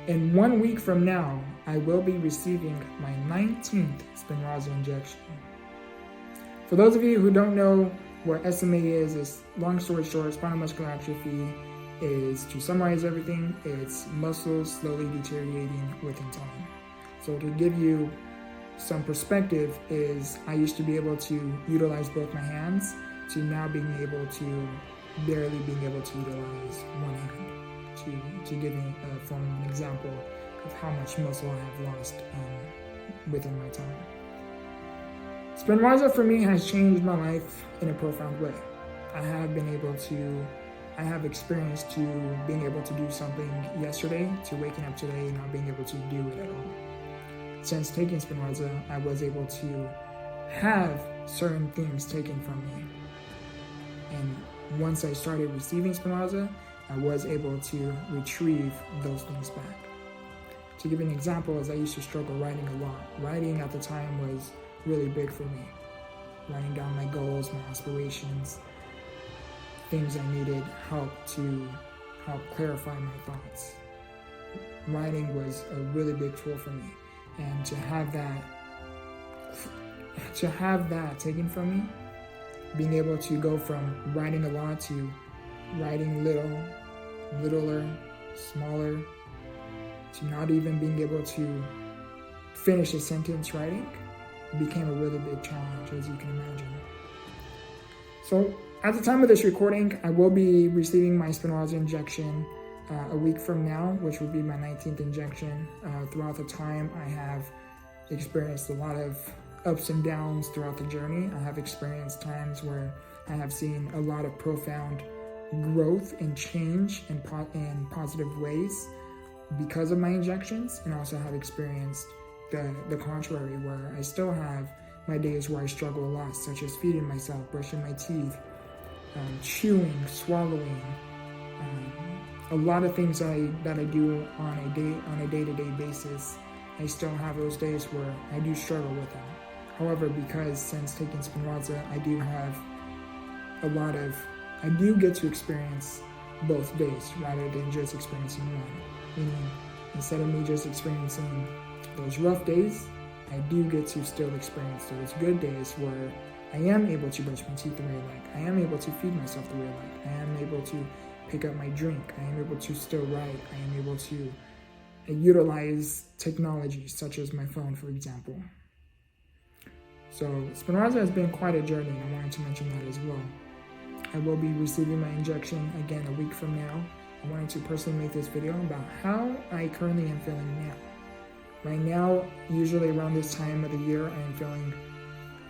In 1 week from now, I will be receiving my 19th Spinraza injection. For those of you who don't know what SMA is long story short, spinal muscular atrophy is, to summarize everything, it's muscles slowly deteriorating within time. So to give you some perspective is, I used to be able to utilize both my hands to now being able to barely being able to utilize one hand, to give you a form of an example of how much muscle I have lost within my time. Spinraza for me has changed my life in a profound way. I have experienced to being able to do something yesterday, to waking up today and not being able to do it at all. Since taking Spinraza, I was able to have certain things taken from me. And once I started receiving Spinraza, I was able to retrieve those things back. To give an example, as I used to struggle writing a lot. Writing at the time was really big for me. Writing down my goals, my aspirations, things I needed help to help clarify my thoughts. Writing was a really big tool for me. And to have that taken from me, being able to go from writing a lot to writing littler, smaller, to not even being able to finish a sentence writing, became a really big challenge, as you can imagine. So at the time of this recording, I will be receiving my Spinraza injection a week from now, which will be my 19th injection. Throughout the time, I have experienced a lot of ups and downs throughout the journey. I have experienced times where I have seen a lot of profound growth and change in positive ways because of my injections, and also have experienced the contrary, where I still have my days where I struggle a lot, such as feeding myself, brushing my teeth, chewing, swallowing, a lot of things that I do on a day-to-day basis. I still have those days where I do struggle with them. However, because since taking Spinraza, I do get to experience both days rather than just experiencing one. Meaning, instead of me just experiencing those rough days, I do get to still experience those good days where I am able to brush my teeth the way I like. I am able to feed myself the way I like. I am able to pick up my drink. I am able to still write. I am able to utilize technology such as my phone, for example. So Spinraza has been quite a journey, and I wanted to mention that as well. I will be receiving my injection again a week from now. I wanted to personally make this video about how I currently am feeling now. Right now, usually around this time of the year,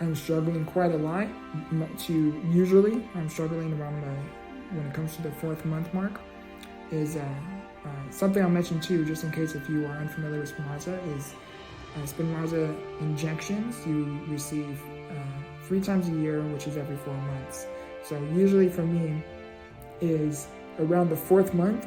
I'm struggling quite a lot. I'm struggling around when it comes to the 4th month mark. Is something I'll mention too, just in case if you are unfamiliar with Spinraza, is Spinraza injections you receive 3 times a year, which is every 4 months. So usually for me is around the 4th month,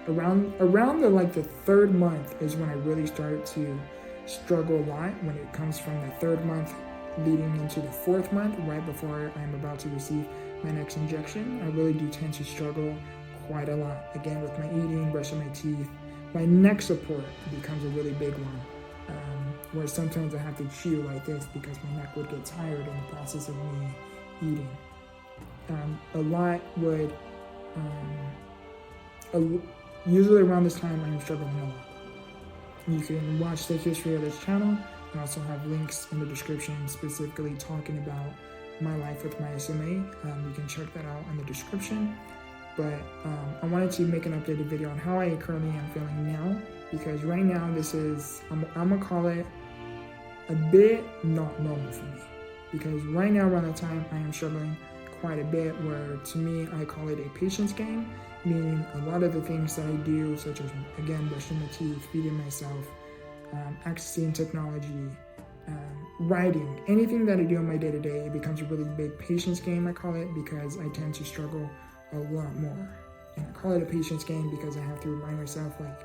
around the 3rd month is when I really start to struggle a lot. When it comes from the 3rd month leading into the 4th month, right before I'm about to receive my next injection, I really do tend to struggle quite a lot. Again, with my eating, brushing my teeth, my neck support becomes a really big one, where sometimes I have to chew like this because my neck would get tired in the process of me eating. Usually around this time, I'm struggling a lot. You can watch the history of this channel. I also have links in the description specifically talking about my life with my SMA. You can check that out in the description. But I wanted to make an updated video on how I currently am feeling now, because right now I'm gonna call it a bit not normal for me. Because right now around the time I am struggling quite a bit, where to me I call it a patience game, meaning a lot of the things that I do, such as again brushing my teeth, feeding myself, accessing technology, writing, anything that I do in my day-to-day, it becomes a really big patience game, I call it, because I tend to struggle a lot more. And I call it a patience game because I have to remind myself, like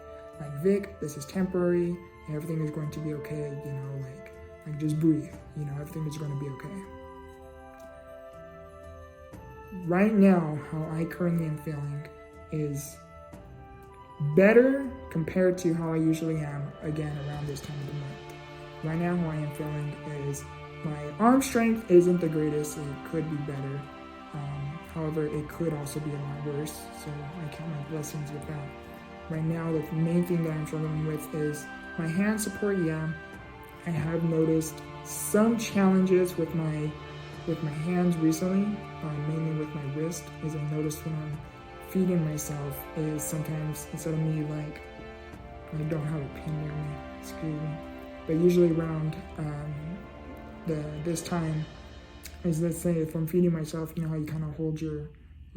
Vic, this is temporary, and everything is going to be okay, like just breathe, everything is going to be okay. Right now, how I currently am feeling is better compared to how I usually am, again, around this time of the month. Right now, how I am feeling is my arm strength isn't the greatest. It could be better. However, it could also be a lot worse, so I count my blessings with that. Right now, the main thing that I'm struggling with is my hand support. Yeah, I have noticed some challenges with my hands recently, mainly with my wrist. As I noticed when I'm feeding myself, is sometimes instead of me like, I don't have a pin near me, excuse me, but usually around this time is, let's say if I'm feeding myself, you know how you kind of hold I'm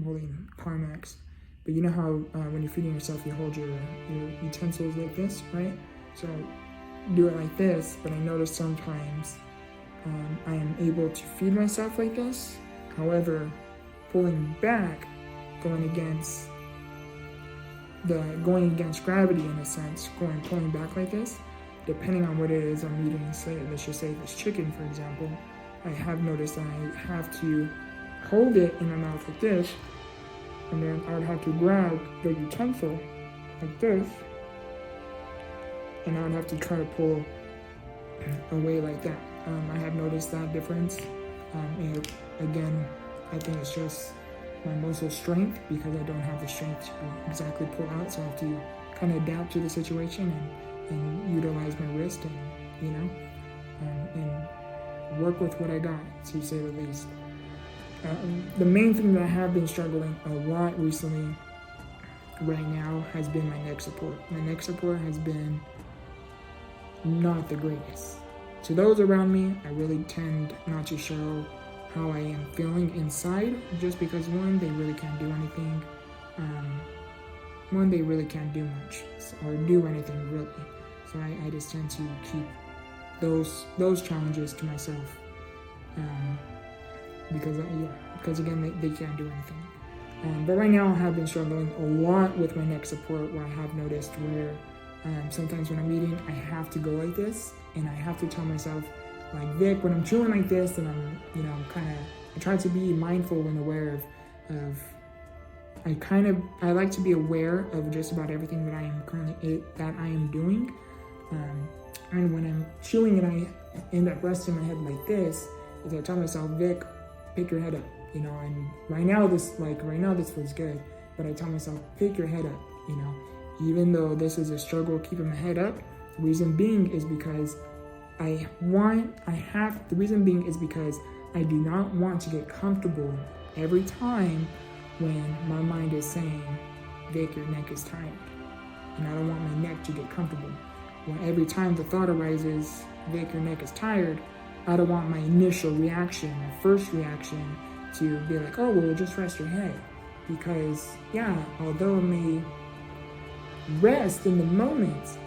holding Carmex, but you know how when you're feeding yourself, you hold your utensils like this, right? So do it like this, but I notice sometimes I am able to feed myself like this. However, pulling back, going against gravity in a sense, pulling back like this, depending on what it is I'm eating. Say, let's just say this chicken, for example, I have noticed that I have to hold it in my mouth like this, and then I would have to grab the utensil like this, and I would have to try to pull away like that. I have noticed that difference. And again, I think it's just my muscle strength, because I don't have the strength to exactly pull out, so I have to kind of adapt to the situation and utilize my wrist and work with what I got, to say the least. The main thing that I have been struggling a lot recently right now has been my neck support. My neck support has been not the greatest. To those around me, I really tend not to show how I am feeling inside, just because one, they really can't do anything. They really can't do much or do anything really. So I just tend to keep those challenges to myself, because again, they can't do anything. But right now I have been struggling a lot with my neck support, where I have noticed where sometimes when I'm eating, I have to go like this, and I have to tell myself, like, Vic, when I'm chewing like this, and I try to be mindful and aware of I like to be aware of just about everything that I am doing. And when I'm chewing and I end up resting my head like this, is I tell myself, Vic, pick your head up, and right now this feels good, but I tell myself, pick your head up, even though this is a struggle keeping my head up. The reason being is because I do not want to get comfortable every time when my mind is saying, Vic, your neck is tired. And I don't want my neck to get comfortable. When every time the thought arises, Vic, your neck is tired, I don't want my initial reaction, my first reaction, to be like, oh, well, just rest your head. Because, yeah, although it may rest in the moment,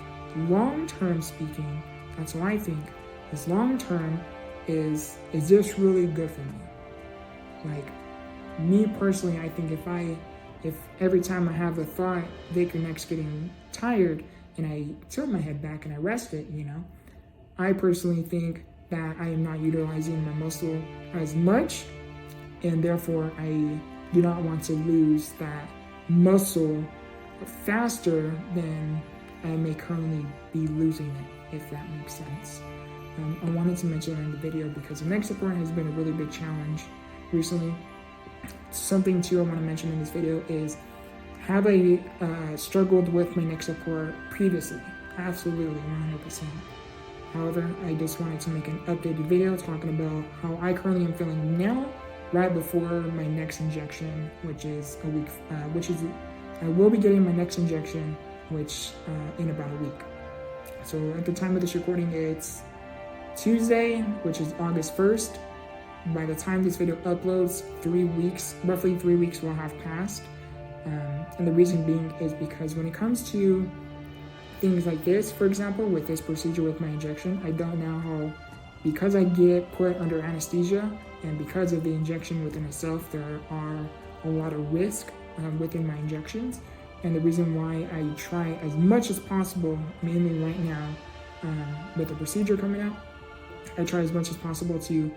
long-term speaking, that's what I think, is long-term is this really good for me? Like, me personally, I think if every time I have the thought, Vic, your neck's getting tired, and I tilt my head back and I rest it, I personally think that I am not utilizing my muscle as much, and therefore I do not want to lose that muscle faster than I may currently be losing it, if that makes sense. I wanted to mention it in the video because the neck support has been a really big challenge recently. Something too I want to mention in this video is, have I struggled with my neck support previously? Absolutely, 100%. However, I just wanted to make an updated video talking about how I currently am feeling now, right before my next injection, which is a week, I will be getting my next injection, which in about a week. So at the time of this recording, it's Tuesday, which is August 1st. By the time this video uploads, roughly 3 weeks will have passed. And the reason being is because when it comes to things like this, for example, with this procedure with my injection, I don't know how, because I get put under anesthesia and because of the injection within itself, there are a lot of risk within my injections. And the reason why I try as much as possible, mainly right now, with the procedure coming out, I try as much as possible to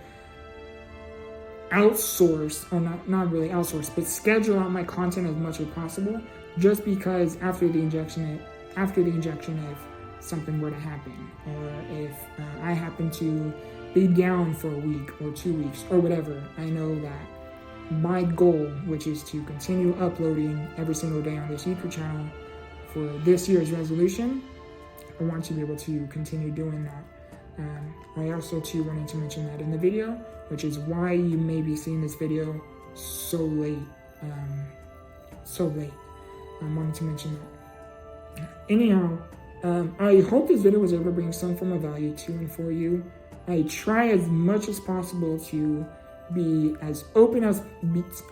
outsource, or not really outsource, but schedule out my content as much as possible, just because after the injection, if something were to happen, or if I happen to be down for a week or 2 weeks or whatever, I know that my goal, which is to continue uploading every single day on this YouTube channel for this year's resolution, I want to be able to continue doing that. I also too wanted to mention that in the video, which is why you may be seeing this video so late. I wanted to mention that. Anyhow, I hope this video was able to bring some form of value to and for you. I try as much as possible to be as open as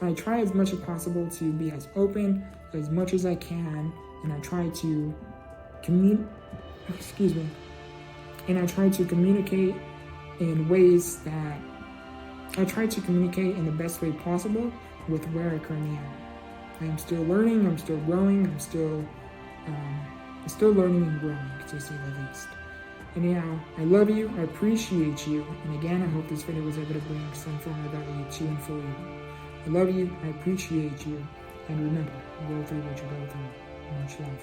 I try as much as possible to be as open as much as I can, and I try to communicate in ways that I try to communicate in the best way possible with where I currently am. I am still learning, I'm still growing, I'm still learning and growing, to say the least. Anyhow, I love you, I appreciate you, and again, I hope this video was able to bring some form of value to and for you. I love you, I appreciate you, and remember, go through what you go through. Much love.